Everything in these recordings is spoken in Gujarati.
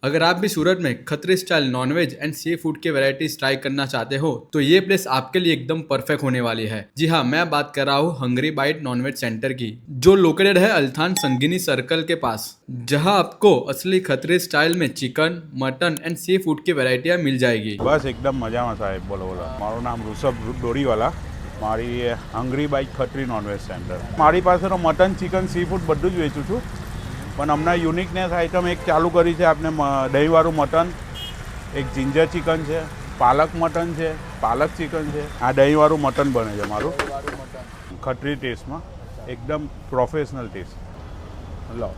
अगर आप भी सूरत में Khatri style nonveg and sea food के वैरायटीज ट्राई करना चाहते हो तो ये प्लेस आपके लिए एकदम परफेक्ट होने वाली है। जी हाँ, मैं बात कर रहा हूँ हंगरी बाइट नॉनवेज सेंटर की, जो लोकेटेड है अल्थान संगिनी सर्कल के पास, जहाँ आपको असली खत्री स्टाइल में chicken, mutton and sea food की वैरायटियाँ मिल जाएगी। बस एकदम मजाમાં સાહેબ. બોલો બોલો. મારું નામ ઋષભ દોરીવાલા. મારી hungry bike Khatri nonveg centre. મારી પાસે તો મટન, ચિકન, સી ફૂડ બધું જ વેચું છું. પણ હમણાં યુનિકનેસ આઇટમ એક ચાલુ કરી છે. આપણે દહીંવાળું મટન, એક જિંજર ચિકન છે, પાલક મટન છે, પાલક ચિકન છે. આ દહીંવાળું મટન બને છે મારું ખત્રી ટેસ્ટમાં, એકદમ પ્રોફેશનલ ટેસ્ટ. લો,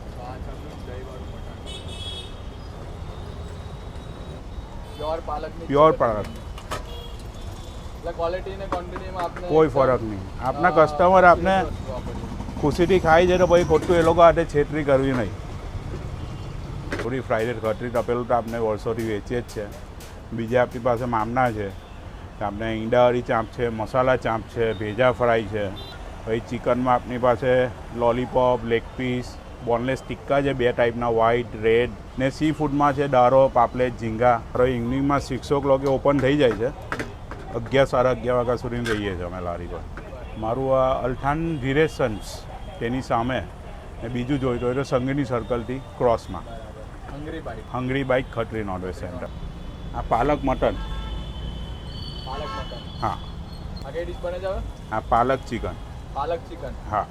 પ્યોર પાલક, क्वालिटी ने क्वांटिटी में आपने કોઈ ફરક નહીં. આપના કસ્ટમર આપને ખુશીથી ખાઈ છે તો પછી ખોટું એ લોકો હાથે છેતરી કરવી નહીં. થોડી ફ્રાઈડ ખત્રી તપેલું તો આપણે વર્ષોથી વેચીએ જ છે. બીજા આપણી પાસે મામના છે, આપણે ઈંડાવાળી ચાંપ છે, મસાલા ચાંપ છે, ભેજા ફ્રાય છે. પછી ચિકનમાં આપણી પાસે લોલીપોપ, લેગ પીસ, બોનલેસ ટિક્કા છે, 2 ટાઈપના, વ્હાઈટ, રેડ. ને સી ફૂડમાં છે દારો, પાપલેટ, ઝીંગા. હવે ઇવનિંગમાં 6 o'clock ઓપન થઈ જાય છે. 11, સાડા 11 વાગ્યા સુધી રહીએ છીએ અમે લારી પર. મારું આ અલ્થાન ધિરેસન્સ તેની સામે, ને બીજું જોઈતું હોય તો સંગીની સર્કલથી ક્રોસમાં hungry bike Khatri nonveg centre. આ પાલક મટન, હા. આ પાલક ચિકન, હા.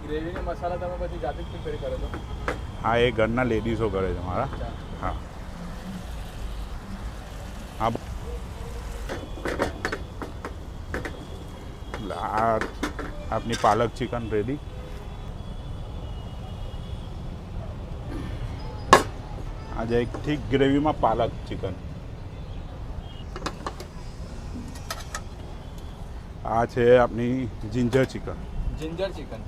ग्रेवी ने मसाला તમે પછી જાતે જ પ્રિપેર કરો છો? હા, એ ઘરના લેડીઝો કરે છે મારા. હા. આ આપની પાલક ચિકન રેડી. આજે એક ઠીક ગ્રેવીમાં પાલક ચિકન. આ છે આપની જિંજર ચિકન. जिंजर चिकन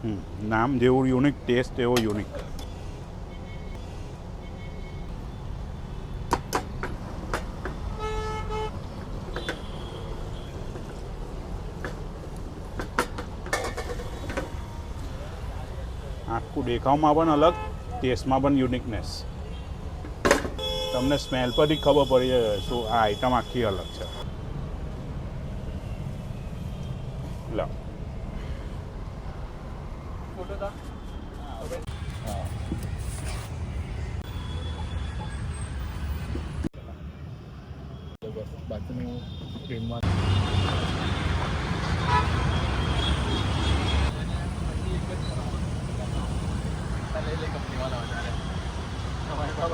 નામ જેવું યુનિક, ટેસ્ટ એવો યુનિક. આખું દેખાવમાં પણ અલગ, ટેસ્ટમાં પણ યુનિકનેસ. તમને સ્મેલ પરથી ખબર પડી જાય શું આ આઈટમ આખી અલગ છે. લો, બાકીનું ટ્રેનમાં કંપની વાળા વધારે